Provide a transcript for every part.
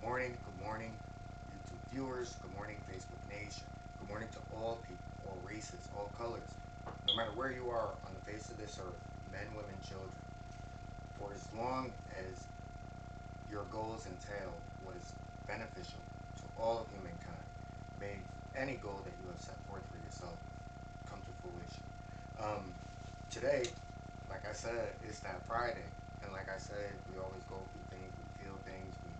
Good morning, YouTube viewers. Good morning, Facebook Nation. Good morning to all people, all races, all colors. No matter where you are on the face of this earth, men, women, children, for as long as your goals entail what is beneficial to all of humankind, may any goal that you have set forth for yourself come to fruition. Today, like I said, it's that Friday, and like I said, we always go through things, we feel things, we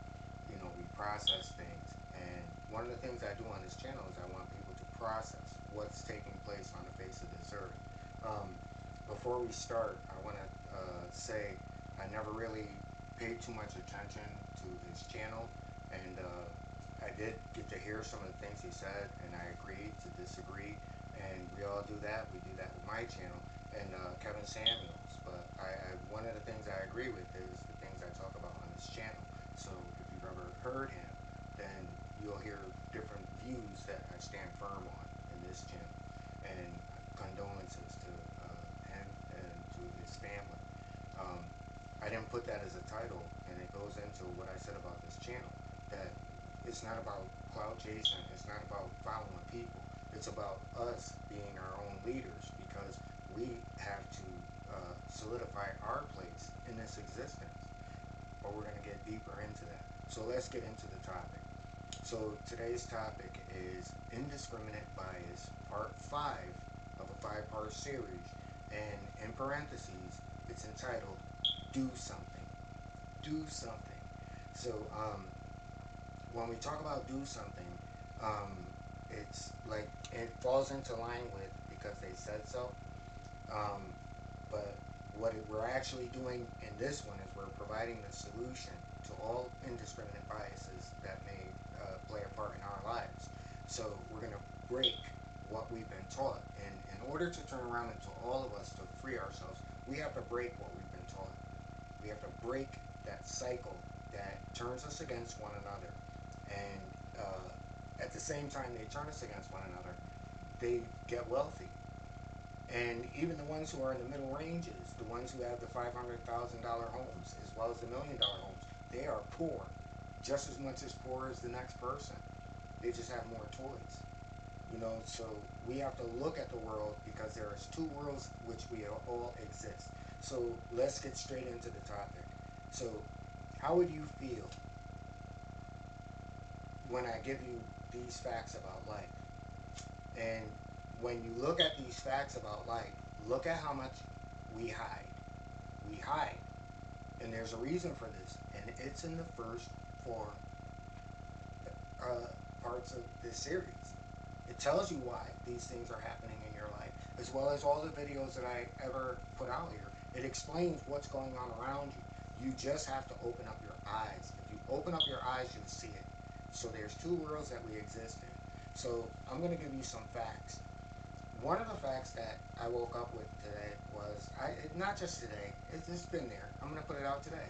process things. And one of the things I do on this channel is I want people to process what's taking place on the face of this earth. Before we start, I want to say I never really paid too much attention to his channel, and I did get to hear some of the things he said, and I agreed to disagree, and we all do that. We do that with my channel and Kevin Samuels. But one of the things I agree with is the things I talk about on this channel. So if you've ever heard him, then you'll hear different views that I stand firm on in this channel. And condolences to him and to his family. I didn't put that as a title, and it goes into what I said about this channel, that it's not about clout chasing, it's not about following people, it's about us being our own leaders, because we have to solidify our place in this existence. But we're going to get deeper into that. So let's get into the topic. So today's topic is Indiscriminate Bias, Part 5 of a 5-part series, and in parentheses, it's entitled Do Something. Do Something. So when we talk about do something, it's like it falls into line with because they said so. But what we're actually doing in this one is we're providing the solution to all indiscriminate biases that may play a part in our lives. So we're going to break what we've been taught. And in order to turn around and to all of us to free ourselves, we have to break what we've been taught. We have to break that cycle that turns us against one another. And at the same time they turn us against one another, they get wealthy. And even the ones who are in the middle ranges, the ones who have the $500,000 homes as well as the $1,000,000 homes, they are poor, just as much as poor as the next person. They just have more toys. So we have to look at the world because there is two worlds which we all exist. So let's get straight into the topic. So how would you feel when I give you these facts about life? And when you look at these facts about life, look at how much we hide. We hide. And there's a reason for this. And it's in the first 4 parts of this series. It tells you why these things are happening in your life, as well as all the videos that I ever put out here. It explains what's going on around you. You just have to open up your eyes. If you open up your eyes, you'll see it. So there's two worlds that we exist in. So I'm going to give you some facts. One of the facts that I woke up with today was, not just today, it's been there. I'm going to put it out today.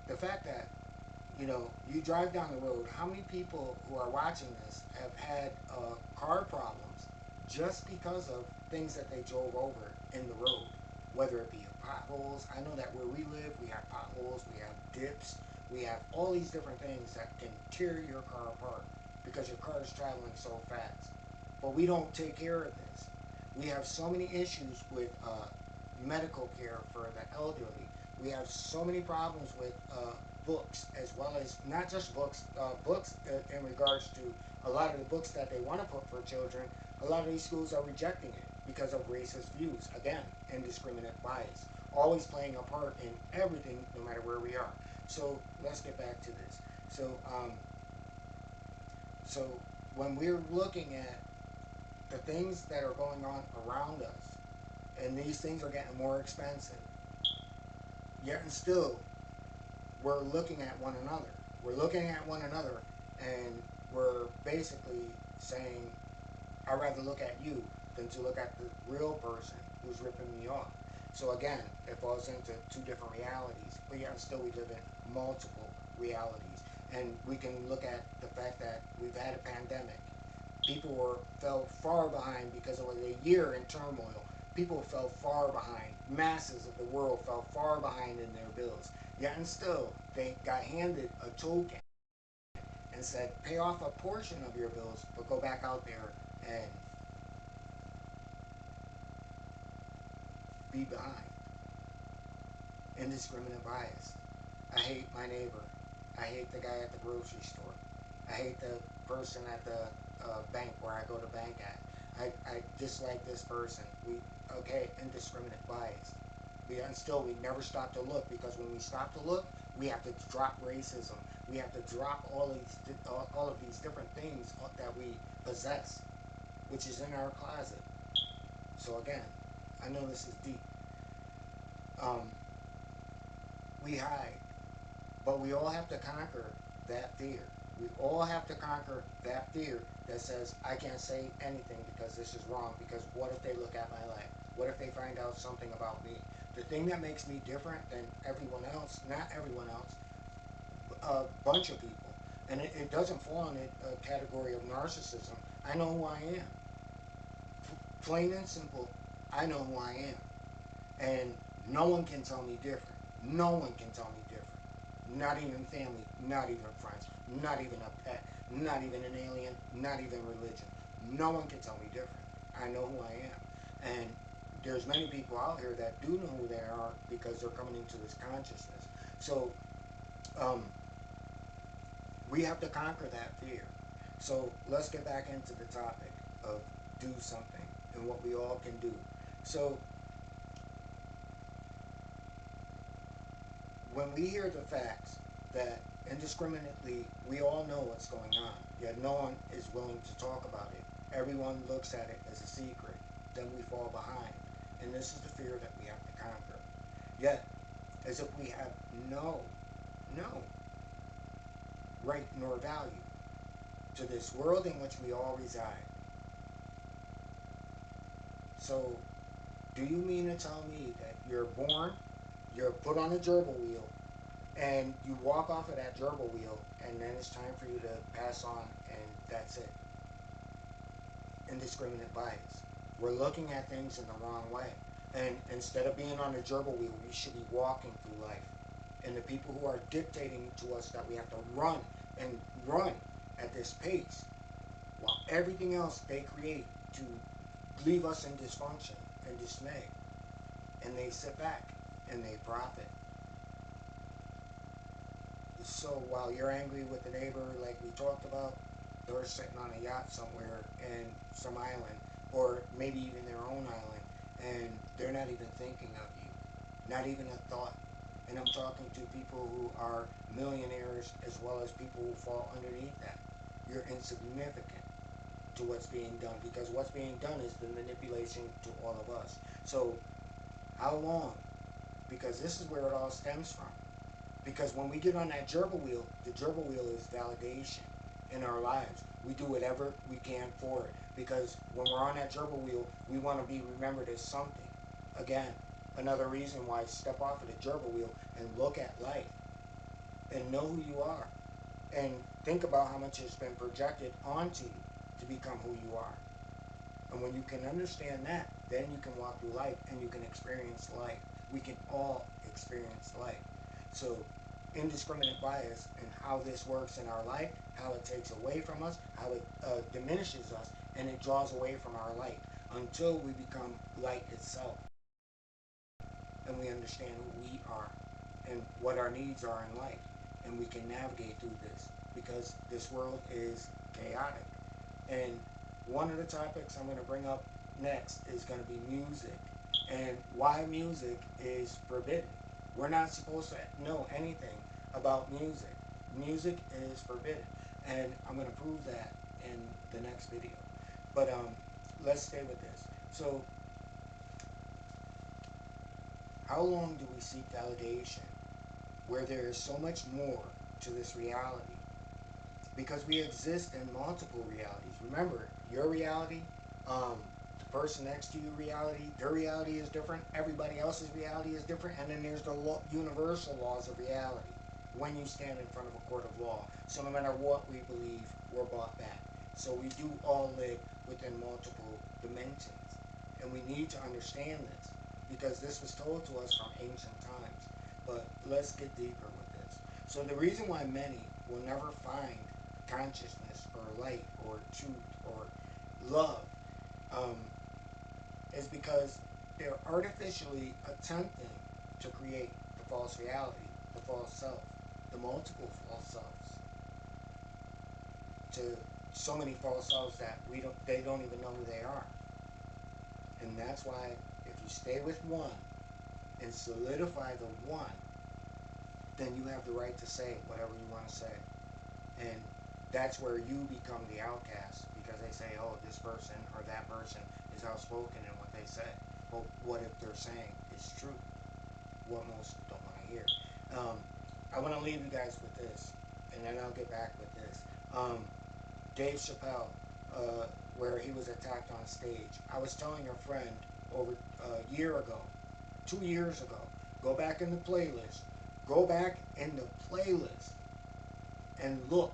The fact that, you drive down the road, how many people who are watching this have had car problems just because of things that they drove over in the road, whether it be potholes. I know that where we live, we have potholes, we have dips, we have all these different things that can tear your car apart because your car is traveling so fast. But we don't take care of this. We have so many issues with medical care for the elderly. We have so many problems with books, as well as not just books, books in regards to a lot of the books that they want to put for children. A lot of these schools are rejecting it because of racist views. Again, indiscriminate bias, always playing a part in everything, no matter where we are. So let's get back to this. So when we're looking at the things that are going on around us, and these things are getting more expensive, yet and still, we're looking at one another. We're looking at one another, and we're basically saying, I'd rather look at you than to look at the real person who's ripping me off. So again, it falls into two different realities, but yet and still we live in multiple realities. And we can look at the fact that we've had a pandemic. People fell far behind because it was a year in turmoil. People fell far behind. Masses of the world fell far behind in their bills. Yet and still, they got handed a token and said, pay off a portion of your bills, but go back out there and be behind. Indiscriminate bias. I hate my neighbor. I hate the guy at the grocery store. I hate the person at the bank where I go to bank at. I dislike this person. Okay, indiscriminate bias. And still, we never stop to look, because when we stop to look, we have to drop racism. We have to drop all of these different things that we possess, which is in our closet. So again, I know this is deep. Um, we hide, but we all have to conquer that fear. We all have to conquer that fear that says, I can't say anything because this is wrong, because what if they look at my life? What if they find out something about me? The thing that makes me different than everyone else, not everyone else, a bunch of people, and it doesn't fall in a category of narcissism. I know who I am. Plain and simple, I know who I am. And no one can tell me different. No one can tell me different. Not even family, not even friends, not even a pet, not even an alien, not even religion. No one can tell me different. I know who I am. And there's many people out here that do know who they are because they're coming into this consciousness. So um, we have to conquer that fear. So let's get back into the topic of do something and what we all can do. So when we hear the facts that indiscriminately we all know what's going on, yet no one is willing to talk about it, everyone looks at it as a secret, then we fall behind. And this is the fear that we have to conquer. Yet, as if we have no right nor value to this world in which we all reside. So, do you mean to tell me that you're born, you're put on a gerbil wheel, and you walk off of that gerbil wheel, and then it's time for you to pass on, and that's it? Indiscriminate bias. We're looking at things in the wrong way. And instead of being on a gerbil wheel, we should be walking through life. And the people who are dictating to us that we have to run and run at this pace, while everything else they create to leave us in dysfunction and dismay, and they sit back and they profit. So while you're angry with the neighbor, like we talked about, they're sitting on a yacht somewhere in some island, or maybe even their own island, and they're not even thinking of you, not even a thought. And I'm talking to people who are millionaires as well as people who fall underneath that. You're insignificant to what's being done, because what's being done is the manipulation to all of us. So how long? Because this is where it all stems from. Because when we get on that gerbil wheel, the gerbil wheel is validation in our lives. We do whatever we can for it. Because when we're on that gerbil wheel, we want to be remembered as something. Again, another reason why step off of the gerbil wheel and look at life and know who you are. And think about how much has been projected onto you to become who you are. And when you can understand that, then you can walk through life and you can experience life. We can all experience life. So indiscriminate bias and how this works in our life, how it takes away from us, how it diminishes us, and it draws away from our light until we become light itself. And we understand who we are and what our needs are in life. And we can navigate through this, because this world is chaotic. And one of the topics I'm going to bring up next is going to be music, and why music is forbidden. We're not supposed to know anything about music. Music is forbidden, and I'm going to prove that in the next video. But let's stay with this. So, how long do we seek validation where there is so much more to this reality? Because we exist in multiple realities. Remember, your reality, the person next to you reality, their reality is different, everybody else's reality is different, and then there's the universal laws of reality when you stand in front of a court of law. So no matter what we believe, we're brought back. So we do all live within multiple dimensions, and we need to understand this, because this was told to us from ancient times. But let's get deeper with this. So the reason why many will never find consciousness or light or truth or love, um, is because they're artificially attempting to create the false reality, the false self, the multiple false selves, to so many false selves that they don't even know who they are. And that's why if you stay with one and solidify the one, then you have the right to say whatever you want to say. And that's where you become the outcast, because they say, oh, this person or that person is outspoken in what they say. Well, what if they're saying is true? What most don't want to hear. Um, I want to leave you guys with this, and then I'll get back with this. Dave Chappelle, where he was attacked on stage. I was telling a friend over a year ago, 2 years ago, go back in the playlist, go back in the playlist and look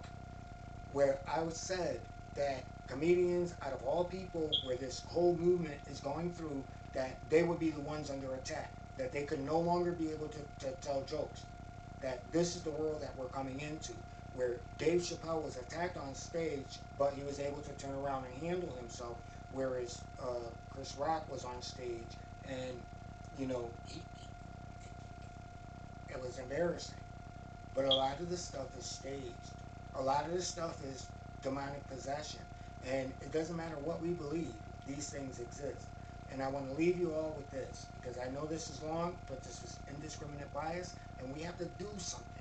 where I was said that comedians, out of all people, where this whole movement is going through, that they would be the ones under attack, that they could no longer be able to tell jokes, that this is the world that we're coming into, where Dave Chappelle was attacked on stage, but he was able to turn around and handle himself, whereas Chris Rock was on stage, and it was embarrassing. But a lot of this stuff is staged. A lot of this stuff is demonic possession. And it doesn't matter what we believe, these things exist. And I want to leave you all with this, because I know this is long, but this is indiscriminate bias, and we have to do something.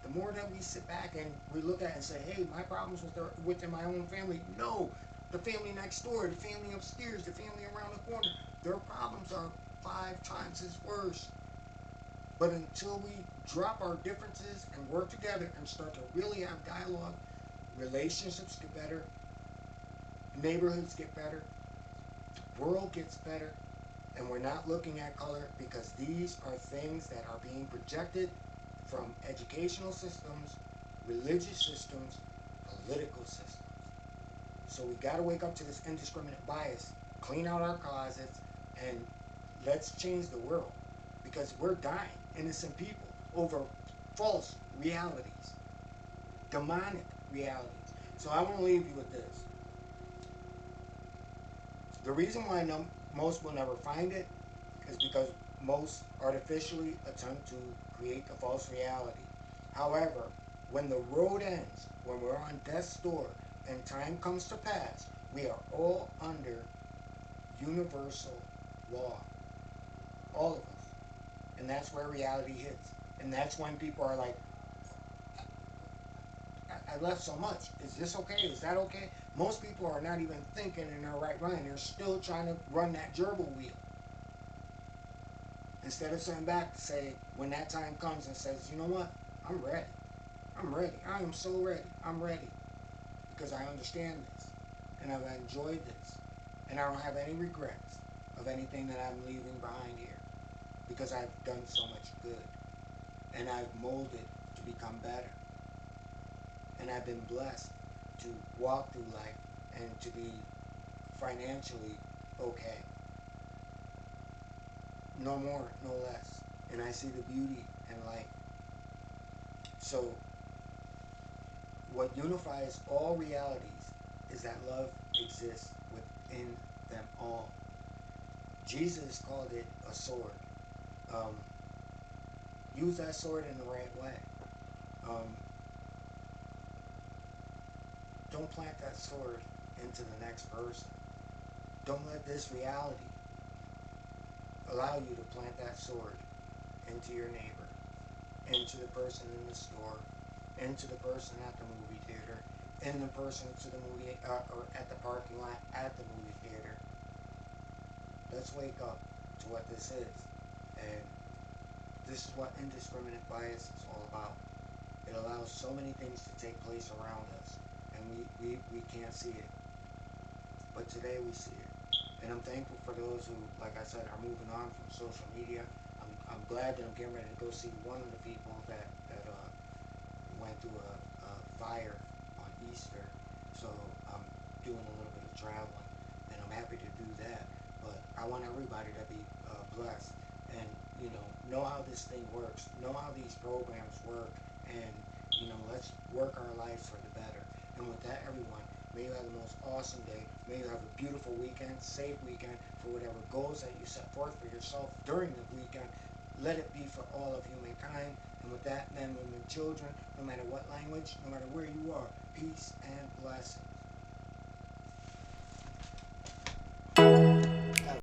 The more that we sit back and we look at it and say, hey, my problems within my own family, no. The family next door, the family upstairs, the family around the corner, their problems are 5 times as worse. But until we drop our differences and work together and start to really have dialogue, relationships get better, neighborhoods get better, world gets better, and we're not looking at color, because these are things that are being projected from educational systems, religious systems, political systems. So we got to wake up to this indiscriminate bias, clean out our closets, and let's change the world, because we're dying, innocent people, over false realities, demonic realities. So I want to leave you with this. The reason why most will never find it is because most artificially attempt to create a false reality. However, when the road ends, when we're on death's door and time comes to pass, we are all under universal law. All of us. And that's where reality hits. And that's when people are like, I left so much. Is this okay? Is that okay? Most people are not even thinking in their right mind. They're still trying to run that gerbil wheel. Instead of sitting back to say, when that time comes and says, you know what? I'm ready. I'm ready. I am so ready. I'm ready. Because I understand this. And I've enjoyed this. And I don't have any regrets of anything that I'm leaving behind here. Because I've done so much good. And I've molded to become better. And I've been blessed to walk through life and to be financially okay. No more, no less. And I see the beauty in life. So, what unifies all realities is that love exists within them all. Jesus called it a sword. Um, Use that sword in the right way. Um, don't plant that sword into the next person. Don't let this reality allow you to plant that sword into your neighbor, into the person in the store, into the person at the movie theater, in the person to the movie or at the parking lot at the movie theater. Let's wake up to what this is, and this is what indiscriminate bias is all about. It allows so many things to take place around us, and we can't see it. But today we see it. And I'm thankful for those who, like I said, are moving on from social media. I'm glad that I'm getting ready to go see one of the people that went through a fire on Easter. So I'm doing a little bit of traveling, and I'm happy to do that. But I want everybody to be blessed, and know how this thing works, know how these programs work, and let's work our lives for the better. And with that, everyone, may you have the most awesome day. May you have a beautiful weekend, safe weekend for whatever goals that you set forth for yourself during the weekend. Let it be for all of humankind. And with that, men, women, children, no matter what language, no matter where you are, peace and blessings.